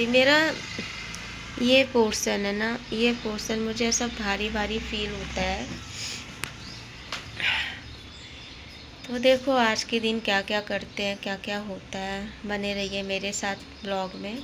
मेरा ये पोर्शन है ना, ये पोर्शन मुझे ऐसा भारी भारी फील होता है। तो देखो आज के दिन क्या क्या करते हैं, क्या क्या होता है। बने रहिए मेरे साथ ब्लॉग में।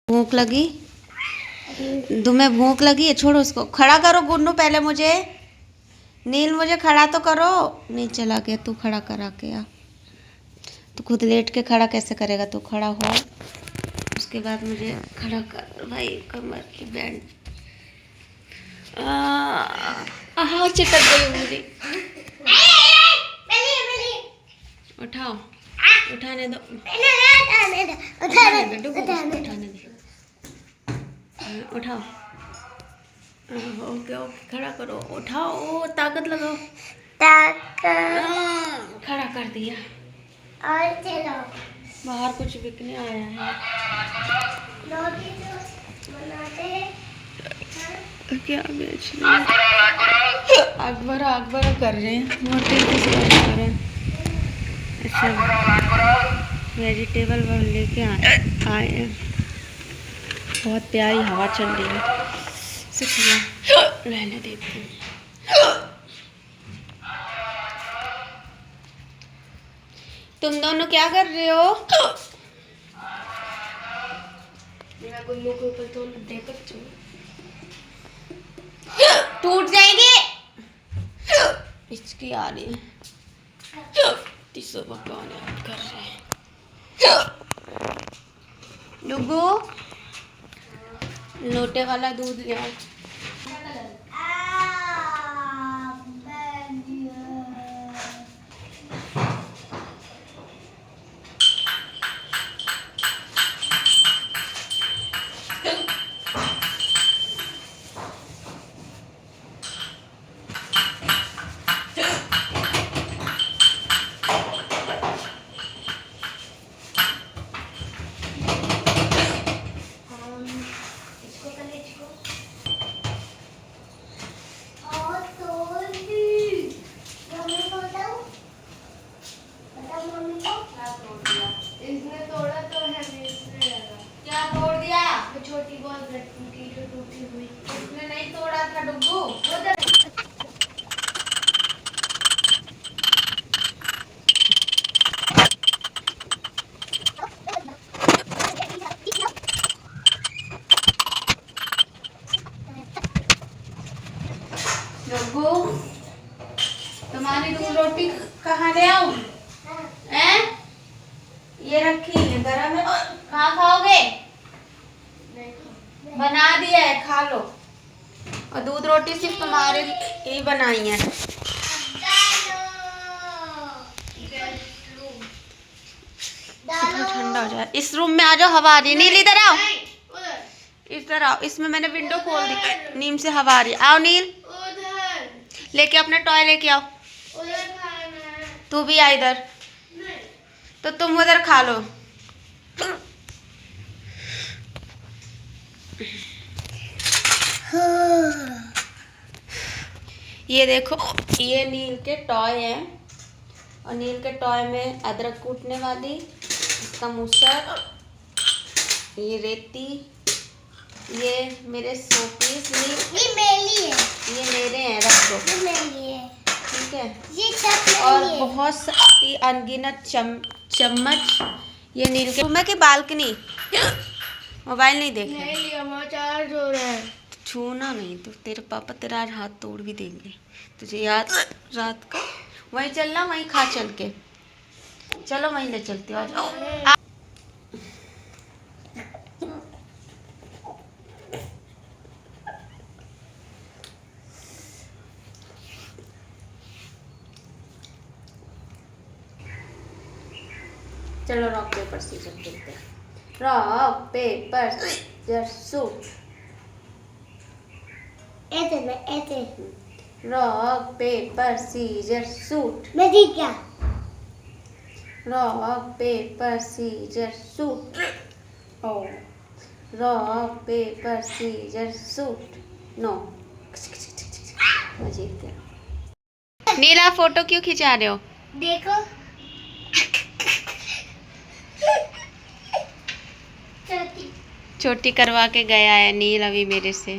भूख लगी, तुम्हें भूख लगी है? छोड़ो उसको, खड़ा करो गुन्नू पहले मुझे। नील मुझे खड़ा तो करो। नहीं चला गया, तू खड़ा करा के आ। तू खुद लेट के खड़ा कैसे करेगा? तू खड़ा हो, उसके बाद मुझे खड़ा कर भाई। कमर की बैंड हाँ चिटक गई मुझे। उठाओ, उठाने दो, उठाने दो, उठाने दो, उठाओ। ओके ओके, खड़ा करो, उठाओ, ताकत लगाओ। खड़ा कर दिया। और चलो, बाहर कुछ बिकने आया है। क्या बेच रहे हैं? अकबर अकबर कर रहे हैं, मोटे किस बात कर रहे हैं? अच्छा, वेजिटेबल लेके आए हैं। बहुत प्यारी हवा चल रही है। शुक्रिया, रहने देती हूँ। तुम दोनों क्या कर रहे हो? मेरा गुल्लू के ऊपर तो देखो, टूट जाएगी। इसकी आ रही है। तीसरा भगवान याद कर रहे हैं। डुगू, लोटे वाला दूध ले आओ। तुम्हारी दूध रोटी कहाँ ले आऊं? हैं? ये रखी है गरम है। कहाँ खाओगे? बना दिया है, खा लो। और दूध रोटी सिर्फ तुम्हारे लिए ही बनाई है। ठंडा हो जाए। इस रूम में आ जाओ, हवा आ रही है। नील इधर आओ, इधर आओ। इसमें मैंने विंडो खोल दी, नीम से हवा आ रही है। आओ नील, लेके अपना टॉय लेके आओ। तू भी आ इधर। तो तुम उधर खा लो। ये देखो, ये नील के टॉय है और नील के टॉय में अदरक कूटने वाली, इसका मूसर, ये रेती, ये मेरे शोपीस। ये मेरी है, ये मेरे हैं, रख दो। ये मेरी है, ठीक है। ये सब और बहुत सारी अनगिनत चम्मच। ये नील के रूम की बालकनी। मोबाइल नहीं देख रहे, चार्ज हो रहा है। छूना नहीं तो तेरे पापा तेरा आज हाथ तोड़ भी देंगे। तुझे याद रात का वहीं चलना, वहीं खा चल के। चलो वहीं ले चलती हो, आ जाओ। चलो रॉक पेपर सीजर खेलते हैं। Rock paper scissor shoot. ऐसे में ऐसे। Rock paper scissor shoot. मैं जीत गया। Rock paper scissor shoot. ओ rock paper scissor shoot. No, मैं जीत गया। नीला फोटो क्यों खिंचा रहे हो? देखो छोटी करवा के गया है नील अभी मेरे से।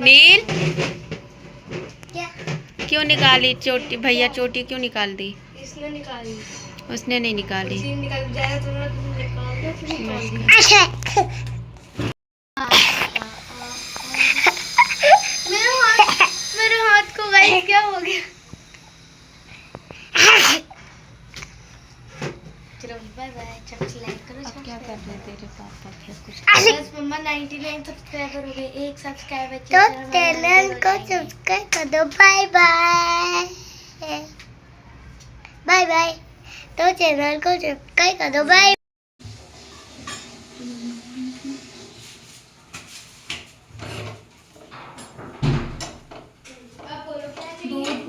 नील क्या? क्यों निकाली चोटी? भैया चोटी क्यों निकाल दी? इसने निकाली। उसने नहीं निकाली। मेरे हाथ को गाइस क्या हो गया? चलो बाय बाय। सब्सक्राइब करो। अब क्या कर रहे तेरे पापा? फिर कुछ बस मम्मा 99 सब्सक्राइबर हो गए। एक सब्सक्राइबर तो चैनल को सब्सक्राइब कर दो। Bye bye bye bye. तो चैनल को सब्सक्राइब कर दो। बाय।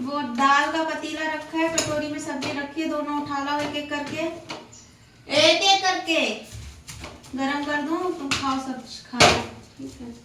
वो दाल का पतीला रखा है, कटोरी में सब्जी रखी है, दोनों उठा लो एक एक करके। एक एक करके गरम कर दूं, तुम खाओ, सब खाओ, ठीक है।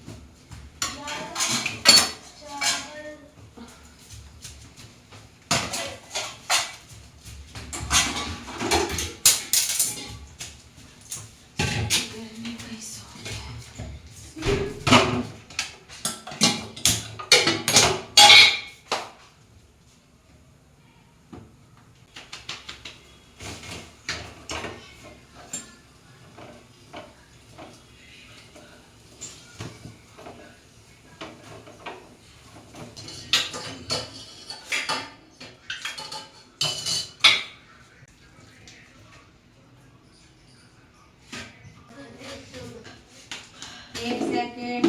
एक सेकेंड,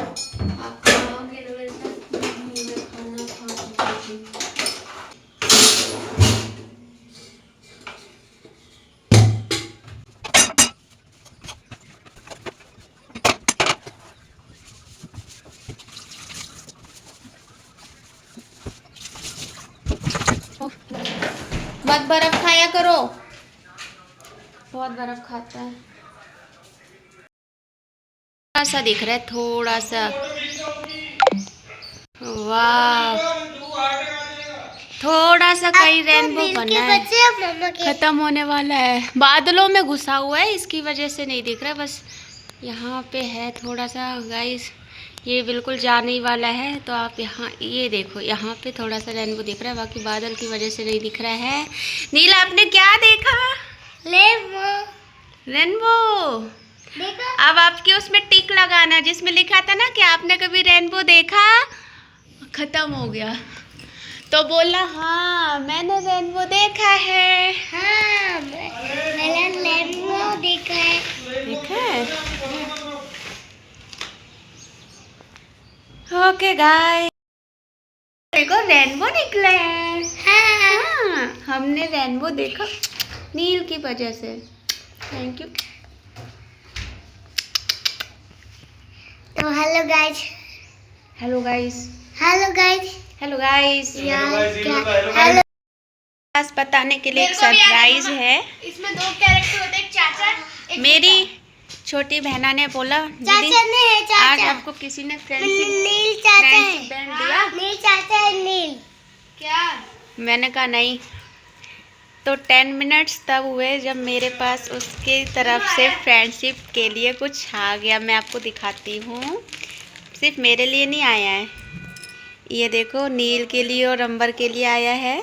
आप खाओगे ना मेरे साथ? मैं खाना खाऊंगी। मत बर्फ खाया करो, बहुत बर्फ खाता है। थोड़ा सा दिख रहा है, थोड़ा सा। वाह, थोड़ा सा कहीं रेनबो बना है। खत्म होने वाला है, बादलों में घुसा हुआ है, इसकी वजह से नहीं दिख रहा। बस यहाँ पे है थोड़ा सा गाइस, ये बिल्कुल जाने ही वाला है। तो आप यहाँ ये देखो, यहाँ पे थोड़ा सा रेनबो दिख रहा है, बाकी बादल की वजह से नहीं दिख रहा है। नील आपने क्या देखा? रेनबो। अब आपके उसमें टिक लगाना जिसमें लिखा था ना कि आपने कभी रेनबो देखा। खत्म हो गया। तो बोला हाँ मैंने रेनबो देखा है। हाँ मैंने रेनबो देखा है। देखा है? ओके गाइस, देखो रेनबो निकले हैं। हाँ हमने रेनबो देखा नील की वजह से। Thank you. तो hello guys, hello guys, hello guys, hello guys. Hello. बस बताने के लिए एक सरप्राइज है। इसमें 2 कैरेक्टर होते हैं, एक चाचा एक मेरी छोटी बहना ने बोला दीदी चाचा ने है, चाचा आज आपको किसी ने फ्रेंडशिप नील चाचा है। बैंड दिया। नील चाचा है, नील। क्या? मैंने कहा नहीं। तो 10 मिनट्स तब हुए जब मेरे पास उसके तरफ से फ्रेंडशिप के लिए कुछ आ गया। मैं आपको दिखाती हूँ। सिर्फ मेरे लिए नहीं आया है, ये देखो नील के लिए और अंबर के लिए आया है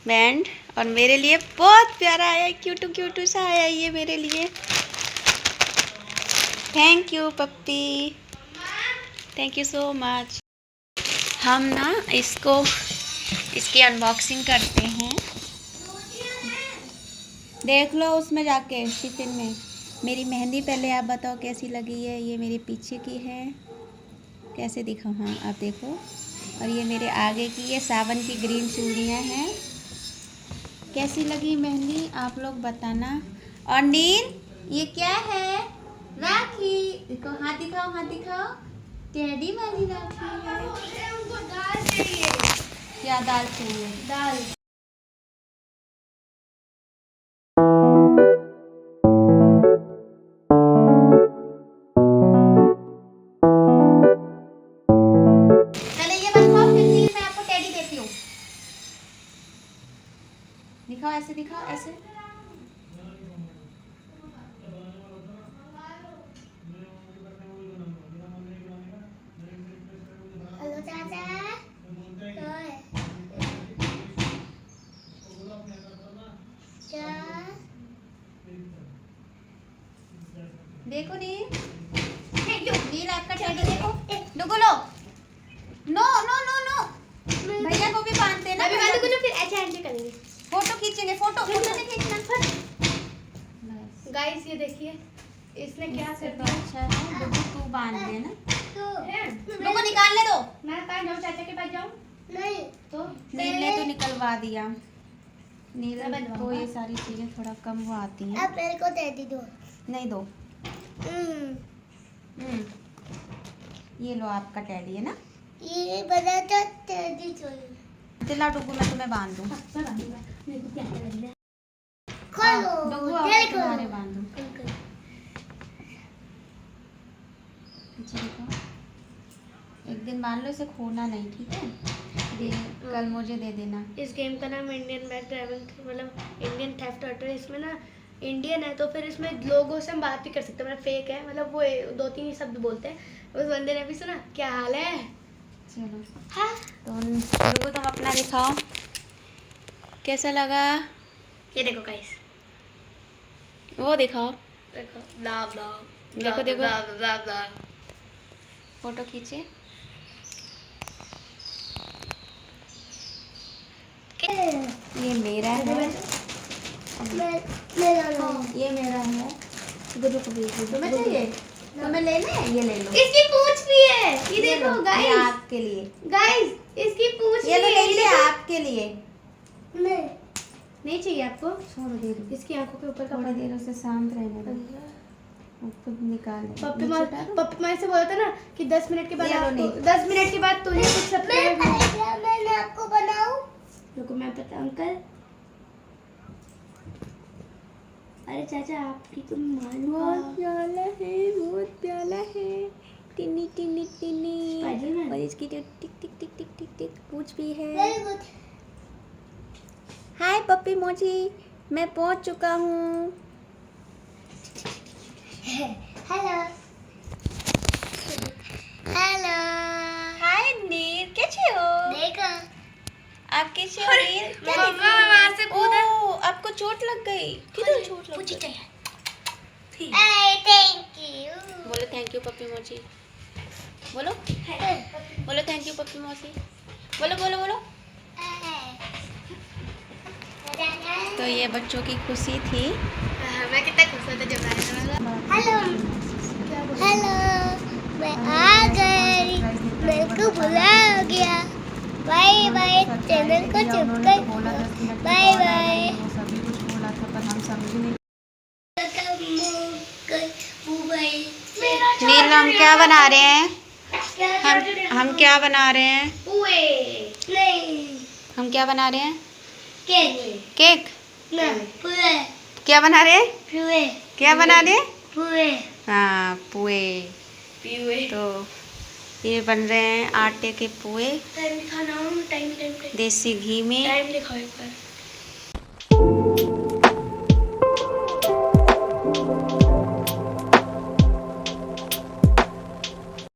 बैंड, और मेरे लिए बहुत प्यारा आया है, क्यूटू क्यूटू सा आया है ये मेरे लिए। Thank you puppy, thank you so much. हम ना इसकी अनबॉक्सिंग करते हैं। देख लो उसमें जाके टिफिन में। मेरी मेहंदी पहले आप बताओ कैसी लगी है। ये मेरे पीछे की है, कैसे दिखाऊँ? हाँ आप देखो। और ये मेरे आगे की ये सावन की ग्रीन चूड़ियाँ हैं। कैसी लगी मेहंदी आप लोग बताना। और नील ये क्या है? राखी। देखो हाथ दिखाओ, हाथ दिखाओ। टेडी वाली राखी है। उनको दाल चाहिए। क्या दाल चाहिए? दाल। पहले ये बताओ, फिर नील मैं आपको टेडी देती हूँ। दिखाओ, ऐसे दिखाओ, ऐसे। हेलो चाचा। क्या? देखो नील, नील आपका टेडी देखो। डुगुलो, नो नो नो नो, भैया को भी बांधते हैं ना। अभी बांधो कुछ, फिर ऐसे करेंगे। फोटो खींचेंगे, फोटो नहीं खींचना। गाइस ये देखिए इसने क्या कर तो दिया। अच्छा है, डुगु तू बांध दे ना। है? डुगु निकालने दो। मैं कहाँ जाऊँ, चाचा के पास जाऊँ? नहीं तो नील ने तो निकलवा दिया। नील मैं बनवाऊंगा। को ये सारी चीजें थोड़ा कम वो आती हैं। अब मेरे को टेडी दो। नहीं दो। ये लो आपका टेडी है ना। ये बड़ा तो टेडी चाहिए। दिला डुगु, मैं तुम्हें बांध दूँ। मेरे को क्या करना है? हाँ, खोलो डुगु जल्दी आपके खोलो। किनारे बांध दूँ। अच्छा देखो, एक दिन बांध लो, इसे खोना नहीं, ठीक है? कल मुझे दे देना। इस गेम का नाम इंडियन बैग ड्राइविंग, मतलब इंडियन थेफ्ट ऑटो। इसमें ना इंडियन है तो फिर इसमें लोगों से हम बात भी कर सकते हैं, मतलब फेक है, मतलब वो 2-3 ही शब्द बोलते हैं। उस बंदे ने भी सुना क्या हाल है। चलो हाँ तो डुगु तुम अपना दिखाओ, कैसा लगा? ये देखो गाइस, वो दिखाओ, देखो ब्ला ब्ला देखो देखो, ब्ला ब्ला ब्ला। फोटो खींचे। ये मेरा है, ये मेरा है। गुरु को भेज दो। तुम्हें चाहिए? तुम्हें लेना है? ये ले लो। इसकी पूंछ भी है, ये देखो ये गाइस, आपके लिए। गाइस इसकी पूंछ ये लो, भी ले है, लिया आपके लिए। नहीं चाहिए आपको? छोड़ दे दो। इसकी आंखों के ऊपर का थोड़ी देर उसे शांत रहने दो, वो खुद निकाल दे। पप्पी माँ से बोला था ना कि 10 मिनट के बाद ये लो आपको, नहीं। 10 मिनट के बाद तुझे कुछ सब्सक्राइब। मैं आपको बनाऊं? रुको मैं पता अंकल। अरे चाचा आपकी तो बहुत प्याला है, बहुत प्याला है। टिनी टिनी टिनी। स्पाइडरमैन। और इसकी जो टिक टिक टिक टिक टिक टिक पूंछ भी है। Very good. हाय पप्पी मोजी, मैं पहुंच चुका हूँ। Hello hello. हाय नील, कैसे हो? देखो आप कैसे हो नील? क्या मम्मा देखो? वहाँ से कूदा। ओह, आपको चोट लग गई। किधर चोट लग गई? Thank you. बोलो थैंक यू पप्पी मोजी। बोलो बोलो थैंक यू पप्पी मौसी, बोलो बोलो बोलो। तो ये बच्चों की खुशी थी। मैं कितना खुश होता जब आया था। हेलो हेलो, मैं आ गई, मेरे को बुला गया। बाय बाय, चैनल को सब्सक्राइब, बाय बाय। सभी कुछ बोला था पर हम समझ नहीं। नील हम क्या बना रहे हैं? हम क्या बना रहे हैं? हम क्या बना रहे हैं? केक। क्या बना रहे हैं? क्या बना रहे हैं? हाँ पुए। तो ये बन रहे हैं आटे के पुए देसी घी में। टाइम दिखाओ एक बार।